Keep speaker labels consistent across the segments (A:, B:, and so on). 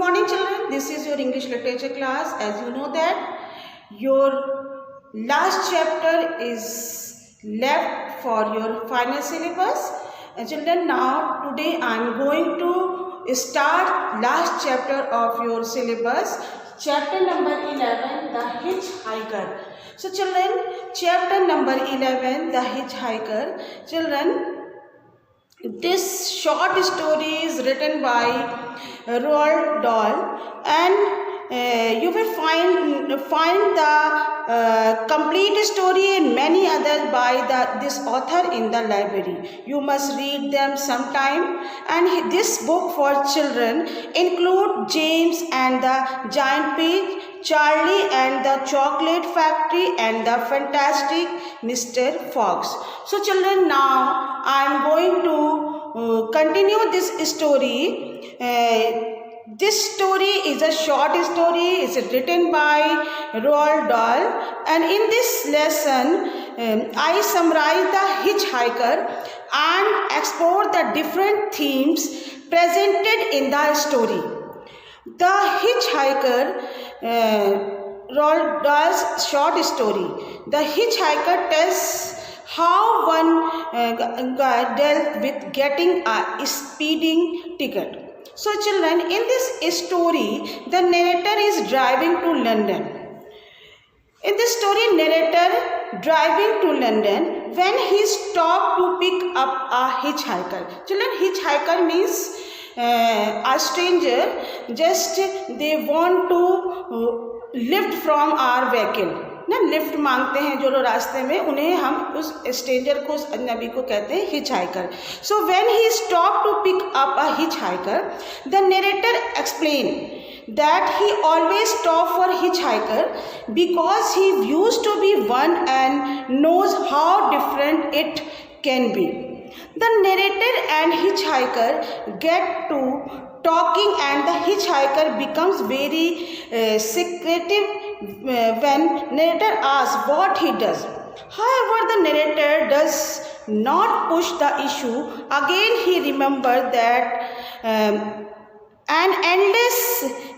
A: morning children, this is your English literature class. As you know that your last chapter is left for your final syllabus. And children, now today I am going to start last chapter of your syllabus, chapter number 11, The Hitchhiker. So children, chapter number 11, The Hitchhiker. Children, this short story is written by Roald Dahl, and you will find the complete story and many others by this author in the library. You must read them sometime. And this book for children include James and the Giant Peach, Charlie and the Chocolate Factory, and the Fantastic Mr. Fox. So children, now I am going to continue this story. This story is a short story. It's written by Roald Dahl, and in this lesson I summarize the hitchhiker and explore the different themes presented in the story. The Hitchhiker, Roald Dahl's short story. The Hitchhiker tells how one guy dealt with getting a speeding ticket. So children, in this story, the narrator is driving to London. In this story, narrator driving to London when he stopped to pick up a hitchhiker. Children, hitchhiker means a stranger, just they want to lift from our vehicle. ना lift मांगते हैं जो लोग रास्ते में, उन्हें हम उस स्ट्रेंजर को, उस अजनबी को कहते हैं hitchhiker. So when he stop to pick up a hitchhiker, the narrator explain that he always stop for hitchhiker because he used to be one and knows how different it can be. The narrator and hitchhiker get to talking, and the hitchhiker becomes very secretive when narrator asks what he does. However, the narrator does not push the issue. Again, he remembers that an endless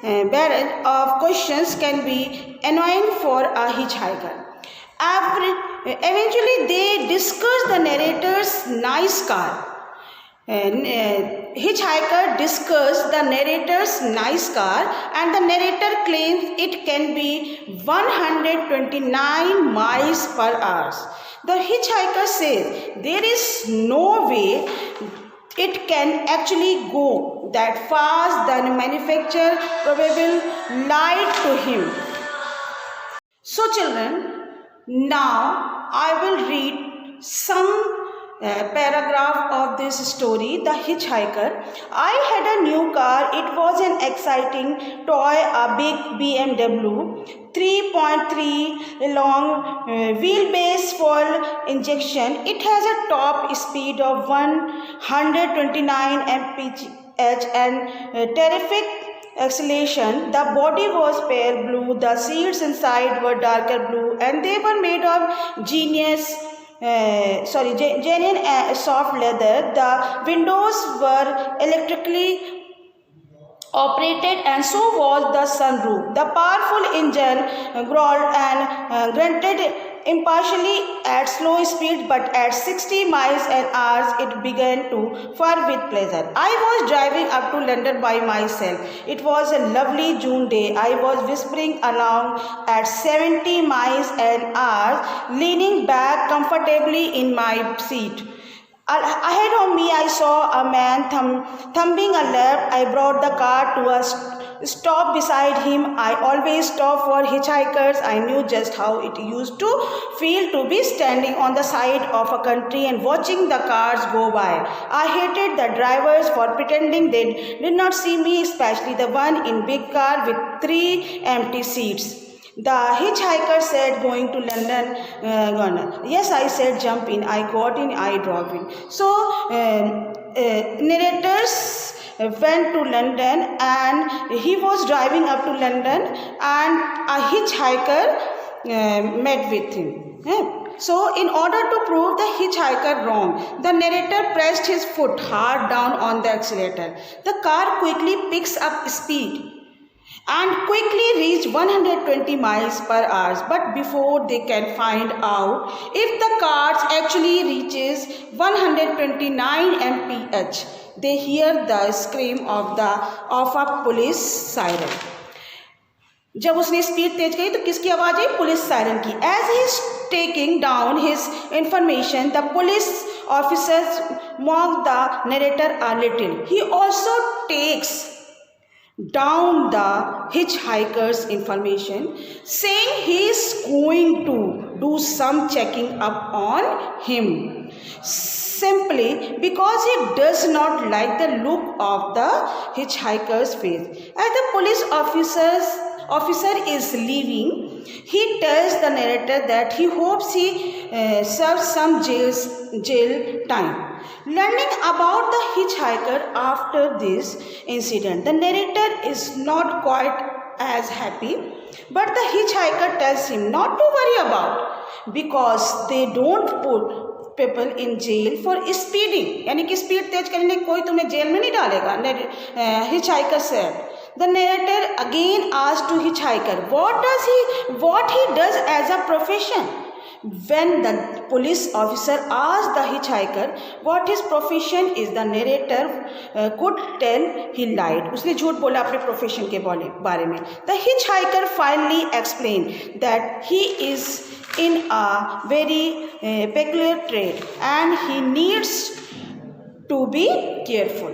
A: barrage of questions can be annoying for a hitchhiker. Eventually, they discuss the narrator's nice car. Hitchhiker discusses the narrator's nice car, and the narrator claims it can be 129 miles per hour. The hitchhiker says there is no way it can actually go that fast. The manufacturer probably lied to him. So children, now I will read some paragraph of this story, The Hitchhiker. I had a new car. It was an exciting toy, a big BMW, 3.3 long wheelbase fuel injection. It has a top speed of 129 mph and terrific acceleration. The body was pale blue, the seats inside were darker blue, and they were made of genuine soft leather. The windows were electrically operated, and so was the sunroof. The powerful engine growled and grunted impartially at slow speed, but at 60 miles an hour it began to whir with pleasure. I was driving up to London by myself. It was a lovely June day. I was whispering along at 70 miles an hour, leaning back comfortably in my seat. Ahead of me, I saw a man thumbing a left. I brought the car to a stop beside him. I always stop for hitchhikers. I knew just how it used to feel to be standing on the side of a country and watching the cars go by. I hated the drivers for pretending they did not see me, especially the one in big car with 3 empty seats. The hitchhiker said, going to London, Yes, I said, jump in. I got in, I drove in. So, narrators went to London, and he was driving up to London, and a hitchhiker met with him. So, in order to prove the hitchhiker wrong, the narrator pressed his foot hard down on the accelerator. The car quickly picks up speed and quickly reach 120 miles per hour. But before they can find out if the car actually reaches 129 mph, they hear the scream of a police siren. जब उसने speed तेज की तो किसकी आवाज़ आई? Police siren की. As he is taking down his information, the police officers mock the narrator a little. He also takes down the hitchhiker's information, saying he is going to do some checking up on him, simply because he does not like the look of the hitchhiker's face. As the police officer is leaving, he tells the narrator that he hopes he serves some jail time. Learning about the hitchhiker after this incident, the narrator is not quite as happy, but the hitchhiker tells him not to worry about, because they don't put people in jail for speeding. यानी कि speed तेज करने कोई तुम्हें jail में नहीं डालेगा. Hitchhiker said. The narrator again asked to hitchhiker what he does as a profession. When the police officer asked the hitchhiker what his profession is, the narrator could tell he lied. उसने झूठ बोला अपने profession के बारे में. The hitchhiker finally explained that he is in a very peculiar trade and he needs to be careful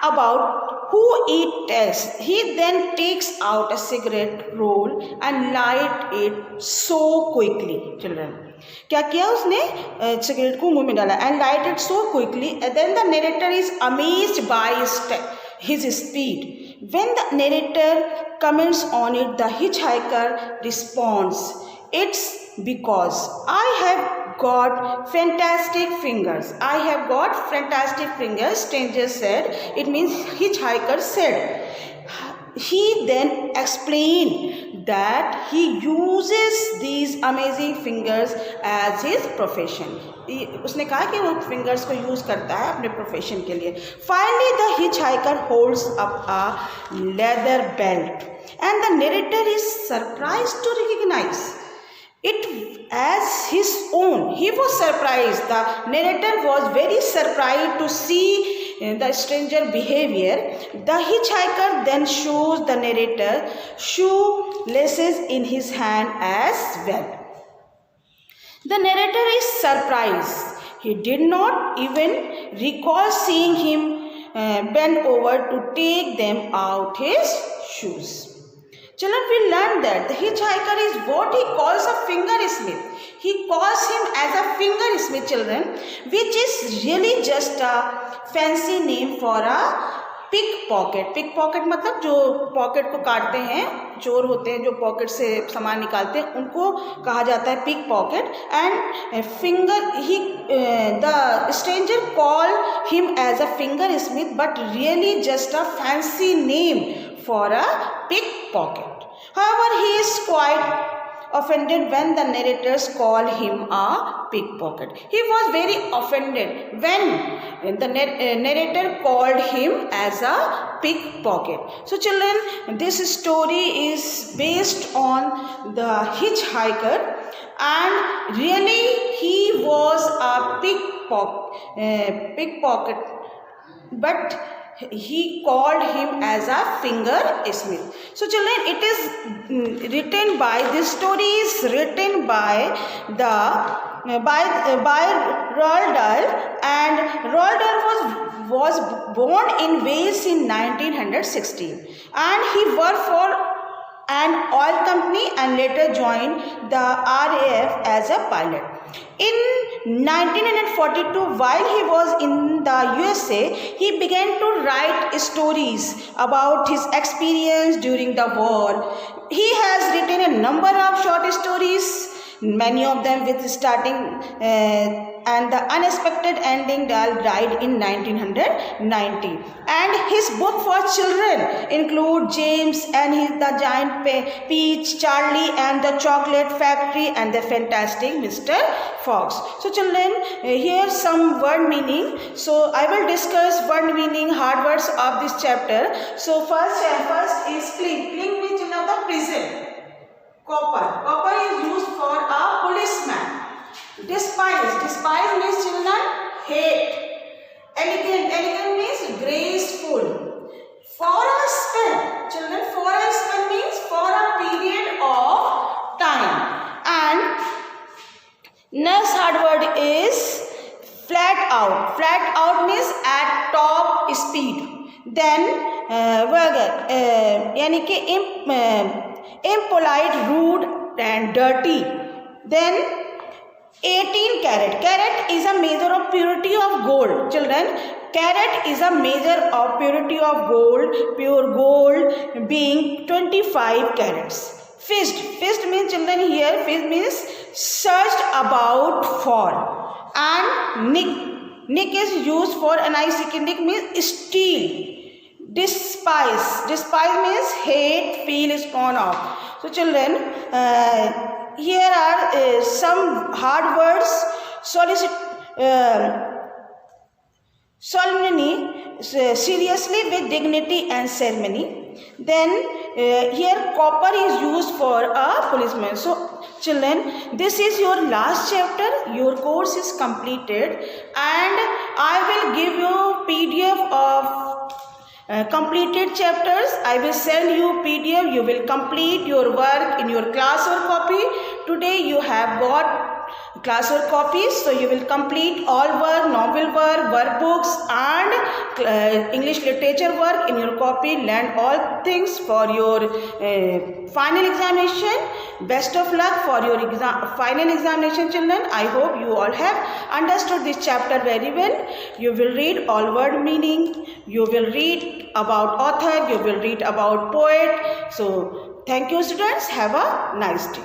A: about who he tells. He then takes out a cigarette roll and light it so quickly. Children, क्या किया उसने? Cigarette को मुंह में डाला and light it so quickly. And then the narrator is amazed by his speed. When the narrator comments on it, the hitchhiker responds, "It's because I have got fantastic fingers." I have got fantastic fingers, stranger said. It means hitchhiker said. He then explained that he uses these amazing fingers as his profession. उसने कहा कि वो fingers को use करता है अपने profession के लिए. Finally, the hitchhiker holds up a leather belt and the narrator is surprised to recognize it as his own. He was surprised. The narrator was very surprised to see the stranger behavior. The hitchhiker then shows the narrator shoelaces in his hand as well. The narrator is surprised. He did not even recall seeing him bend over to take them out his shoes. Children, we learned that the hitchhiker is what he calls a fingersmith. He calls him as a fingersmith, children, which is really just a fancy name for a pickpocket मतलब जो pocket को काटते हैं, चोर होते हैं जो pocket से सामान निकालते हैं, उनको कहा जाता है pickpocket. And the stranger call him as a fingersmith, but really just a fancy name for a pickpocket. However, he is quite offended when the narrators call him a pickpocket. He was very offended when the narrator called him as a pickpocket. So children, this story is based on the hitchhiker, and really he was a pickpocket, but he called him as a fingersmith. So children, it is written by, this story is written by Roald Dahl, and Roald Dahl was born in Wales in 1916, and he worked for an oil company and later joined the RAF as a pilot. In 1942, while he was in the USA, he began to write stories about his experience during the war. He has written a number of short stories, many of them with starting and the unexpected ending died in 1990. And his book for children include James and the Giant Peach, Charlie and the Chocolate Factory, and the Fantastic Mr. Fox. So children, here some word meaning. So I will discuss word meaning, hard words of this chapter. So first is clink. Clink means the prison. Copper. Copper is used for a policeman. Despise. Despise means children hate. Elegant. Elegant means graceful. For a spell. Children, for a spell means for a period of time. And next hard word is flat out. Flat out means at top speed. Then यानी कि impolite, rude and dirty. Then 18 carat. Carat is a measure of purity of gold. Children, carat is a measure of purity of gold, pure gold being 25 carats. Fist. Fist means children here, fist means searched about for. And nick. Nick is used for an nick. Nick means steal. Despise. Despise means hate, feel, scorn of. So children, here are some hard words. Solemnity, seriously with dignity and ceremony. Then here copper is used for a policeman. So children, this is your last chapter. Your course is completed, and I will give you PDF of completed chapters. I will send you PDF. You will complete your work in your classwork copy. Today you have got classwork copies, so you will complete all work, novel work, workbooks and English literature work in your copy. Learn all things for your final examination. Best of luck for your final examination, children. I hope you all have understood this chapter very well. You will read all word meaning. You will read about author. You will read about poet. So thank you, students. Have a nice day.